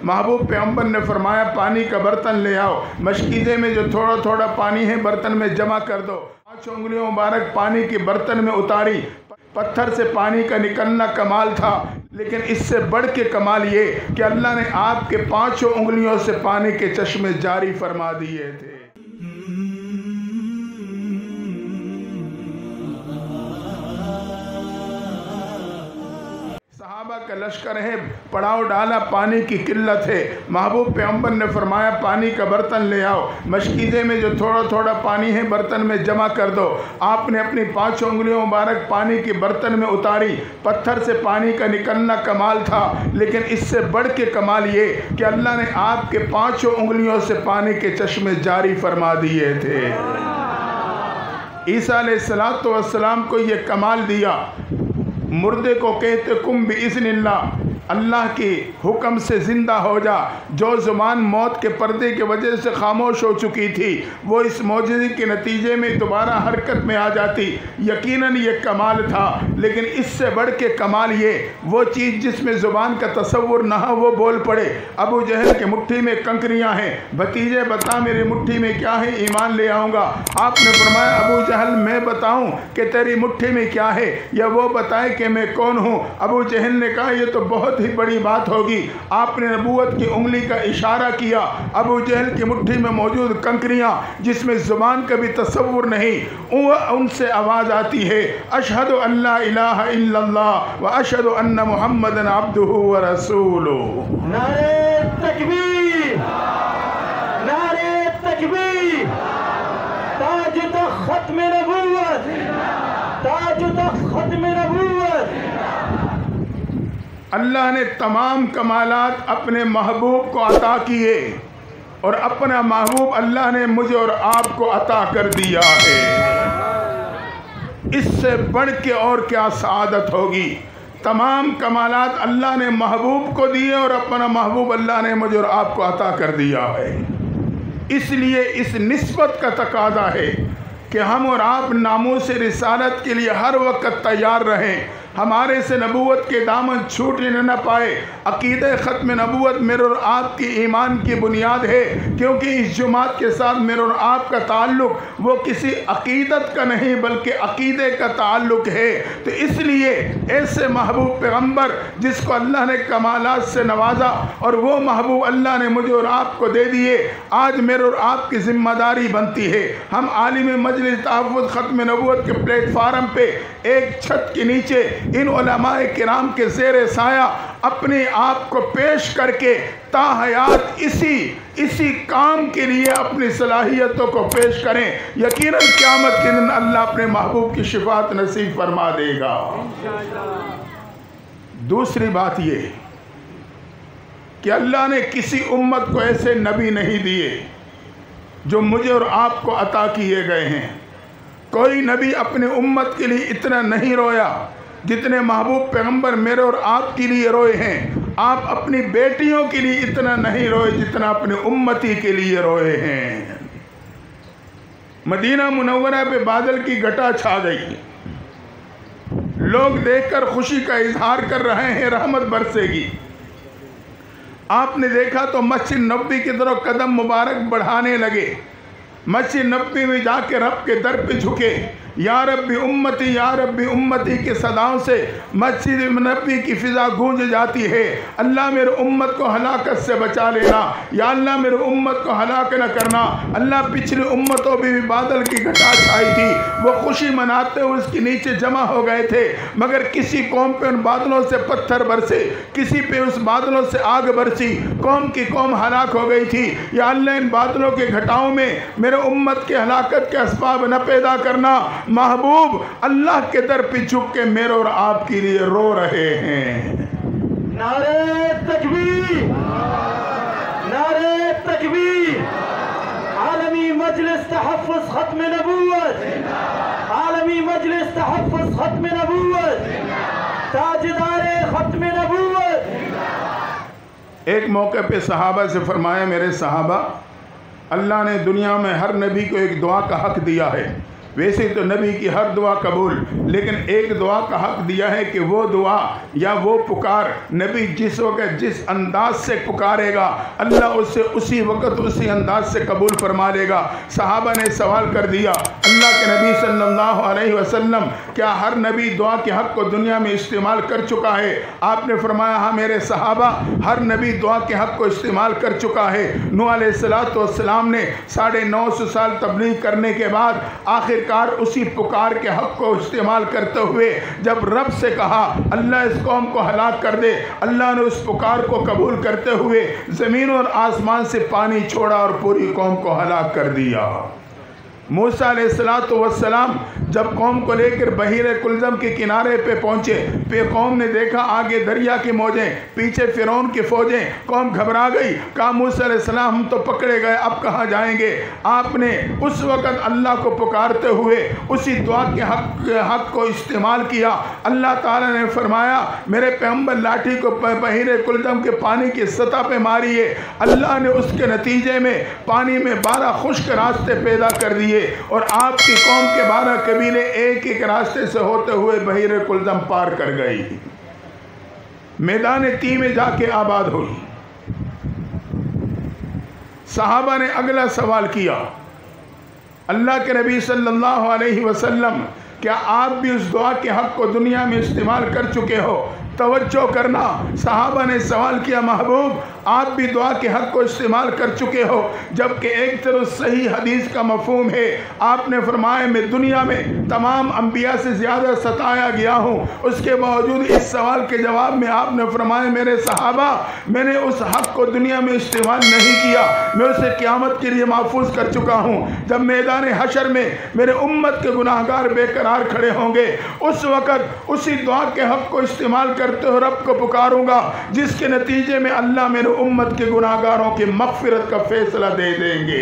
محبوب پیغمبر نے فرمایا پانی کا برتن لے آؤ، مشکیزے میں جو تھوڑا تھوڑا پانی ہے برتن میں جمع کر دو۔ 5 انگلیوں مبارک پانی کے برتن میں اتاری۔ پتھر سے پانی کا نکلنا کمال تھا، لیکن اس سے بڑھ کے کمال یہ کہ اللہ نے آپ کے 5 انگلیوں سے پانی کے چشمے جاری فرما دیے تھے۔ صحابہ کا لشکر ہے، پڑاؤ ڈالا، پانی کی قلت ہے۔ محبوب پیغمبر نے فرمایا پانی کا برتن لے آؤ، مشکیزے میں جو تھوڑا تھوڑا پانی ہے برتن میں جمع کر دو۔ آپ نے اپنی 5 انگلیوں مبارک پانی کے برتن میں اتاری۔ پتھر سے پانی کا نکلنا کمال تھا، لیکن اس سے بڑھ کے کمال یہ کہ اللہ نے آپ کے 5 انگلیوں سے پانی کے چشمے جاری فرما دیے تھے۔ عیسیٰ علیہ السلام کو یہ کمال دیا، مردے کو کہتے کم بِإِذْنِ اللہ، اللہ کی حکم سے زندہ ہو جا۔ جو زبان موت کے پردے کی وجہ سے خاموش ہو چکی تھی وہ اس معجزے کے نتیجے میں دوبارہ حرکت میں آ جاتی۔ یقیناً یہ کمال تھا، لیکن اس سے بڑھ کے کمال یہ وہ چیز جس میں زبان کا تصور نہ ہو وہ بول پڑے۔ ابو جہل کی مٹھی میں کنکریاں ہیں، بھتیجے بتا میری مٹھی میں کیا ہے، ایمان لے آؤں گا۔ آپ نے فرمایا ابو جہل میں بتاؤں کہ تیری مٹھی میں کیا ہے یا وہ بتائے کہ میں کون ہوں؟ ابو جہل نے کہا یہ تو بہت ہی بڑی بات ہوگی۔ آپ نے نبوت کی انگلی کا اشارہ کیا۔ ابو جہل کی مٹھی میں موجود کنکریاں جس میں زبان کا بھی تصور نہیں، ان سے آواز آتی ہے اشہد ان لا الہ الا اللہ و اشہد ان محمد عبدہ و رسولہ۔ نعرہ تکبیر، نعرہ تکبیر، تاج تخت ختم نبوت، تاج تخت ختم نبوت۔ اللہ نے تمام کمالات اپنے محبوب کو عطا کیے، اور اپنا محبوب اللہ نے مجھے اور آپ کو عطا کر دیا ہے۔ اس سے بڑھ کے اور کیا سعادت ہوگی؟ تمام کمالات اللہ نے محبوب کو دیے اور اپنا محبوب اللہ نے مجھے اور آپ کو عطا کر دیا ہے۔ اس لیے اس نسبت کا تقاضا ہے کہ ہم اور آپ ناموس رسالت کے لیے ہر وقت تیار رہیں۔ ہمارے سے نبوت کے دامن چھوٹنے نہ پائے۔ عقیدہ ختم نبوت میرے اور آپ کی ایمان کی بنیاد ہے، کیونکہ اس جماعت کے ساتھ میرے اور آپ کا تعلق وہ کسی عقیدت کا نہیں بلکہ عقیدے کا تعلق ہے۔ تو اس لیے ایسے محبوب پیغمبر جس کو اللہ نے کمالات سے نوازا اور وہ محبوب اللہ نے مجھے اور آپ کو دے دیے، آج میرے اور آپ کی ذمہ داری بنتی ہے ہم عالم مجلس تحفظ ختم نبوت کے پلیٹ فارم پہ ایک چھت کے نیچے ان علماء کرام کے زیر سایہ اپنے آپ کو پیش کر کے تا حیات اسی کام کے لیے اپنی صلاحیتوں کو پیش کریں۔ یقیناً قیامت کے دن اللہ اپنے محبوب کی شفاعت نصیب فرما دے گا۔ دوسری بات یہ کہ اللہ نے کسی امت کو ایسے نبی نہیں دیے جو مجھے اور آپ کو عطا کیے گئے ہیں۔ کوئی نبی اپنے امت کے لیے اتنا نہیں رویا جتنے محبوب پیغمبر میرے اور آپ کے لیے روئے ہیں۔ آپ اپنی بیٹیوں کے لیے اتنا نہیں روئے جتنا اپنے امتی کے لیے روئے ہیں۔ مدینہ منورہ پہ بادل کی گھٹا چھا گئی، لوگ دیکھ کر خوشی کا اظہار کر رہے ہیں رحمت برسے گی۔ آپ نے دیکھا تو مسجد نبوی کی طرف قدم مبارک بڑھانے لگے، مسجد نبوی میں جا کے رب کے در پہ جھکے، یا رب امتی یا رب امتی کے صداؤں سے مسجد نبوی کی فضا گونج جاتی ہے۔ اللہ میرے امت کو ہلاکت سے بچا لینا، یا اللہ میرے امت کو ہلاک نہ کرنا۔ اللہ پچھلی امتوں بھی بادل کی گھٹا چھائی تھی، وہ خوشی مناتے ہوئے اس کے نیچے جمع ہو گئے تھے، مگر کسی قوم پہ ان بادلوں سے پتھر برسے، کسی پہ اس بادلوں سے آگ برسی، قوم کی قوم ہلاک ہو گئی تھی۔ یا اللہ ان بادلوں کے گھٹاؤں میں میرے امت کے ہلاکت کے اسباب نہ پیدا کرنا۔ محبوب اللہ کے در پہ جھک کے میرے اور آپ کے لیے رو رہے ہیں۔ نعرہ تکبیر، نعرہ تکبیر، عالمی مجلس تحفظ ختم نبوت، عالمی مجلس تحفظ ختم نبوت، تاجدار ختم نبوت۔ ایک موقع پہ صحابہ سے فرمایا میرے صحابہ، اللہ نے دنیا میں ہر نبی کو ایک دعا کا حق دیا ہے، ویسے تو نبی کی ہر دعا قبول، لیکن ایک دعا کا حق دیا ہے کہ وہ دعا یا وہ پکار نبی جس وقت جس انداز سے پکارے گا اللہ اسے اسی وقت اسی انداز سے قبول فرما لے گا۔ صحابہ نے سوال کر دیا اللہ کے نبی صلی اللہ علیہ وسلم کیا ہر نبی دعا کے حق کو دنیا میں استعمال کر چکا ہے؟ آپ نے فرمایا ہاں میرے صحابہ، ہر نبی دعا کے حق کو استعمال کر چکا ہے۔ نوح علیہ السلام نے 950 سال تبلیغ کرنے کے بعد آخرکار اسی پکار کے حق کو استعمال کرتے ہوئے جب رب سے کہا اللہ اس قوم کو ہلاک کر دے، اللہ نے اس پکار کو قبول کرتے ہوئے زمین اور آسمان سے پانی چھوڑا اور پوری قوم کو ہلاک کر دیا۔ موسیٰ علیہ السلام جب قوم کو لے کر بحیر کلزم کے کنارے پہ پہنچے، قوم نے دیکھا آگے دریا کی موجیں، پیچھے فرعون کی فوجیں، قوم گھبرا گئی، کہا موسیٰ علیہ السلام ہم تو پکڑے گئے، اب کہاں جائیں گے؟ آپ نے اس وقت اللہ کو پکارتے ہوئے اسی دعا کے حق کو استعمال کیا۔ اللہ تعالیٰ نے فرمایا میرے پیغمبر لاٹھی کو بحیر کلزم کے پانی کی سطح پہ ماریے، اللہ نے اس کے نتیجے میں پانی میں 12 خشک راستے پیدا کر دیے اور آپ کی قوم کے 12 قبیلے ایک ایک راستے سے ہوتے ہوئے بحیر کلزم پار کر گئی، میدان تی میں جا کے آباد ہوئی۔ صحابہ نے اگلا سوال کیا اللہ کے نبی صلی اللہ علیہ وسلم کیا آپ بھی اس دعا کے حق کو دنیا میں استعمال کر چکے ہو؟ توجہ کرنا، صحابہ نے سوال کیا محبوب آپ بھی دعا کے حق کو استعمال کر چکے ہو؟ جبکہ ایک طرف صحیح حدیث کا مفہوم ہے، آپ نے فرمایا میں دنیا میں تمام انبیاء سے زیادہ ستایا گیا ہوں، اس کے باوجود اس سوال کے جواب میں آپ نے فرمایا میرے صحابہ میں نے اس حق کو دنیا میں استعمال نہیں کیا، میں اسے قیامت کے لیے محفوظ کر چکا ہوں۔ جب میدان حشر میں میرے امت کے گناہگار بے قرار کھڑے ہوں گے اس وقت اسی دعا کے حق کو استعمال کرتے ہو رب کو پکاروں گا جس کے نتیجے میں اللہ میرے امت کے گناہگاروں کی مغفرت کا فیصلہ دے دیں گے۔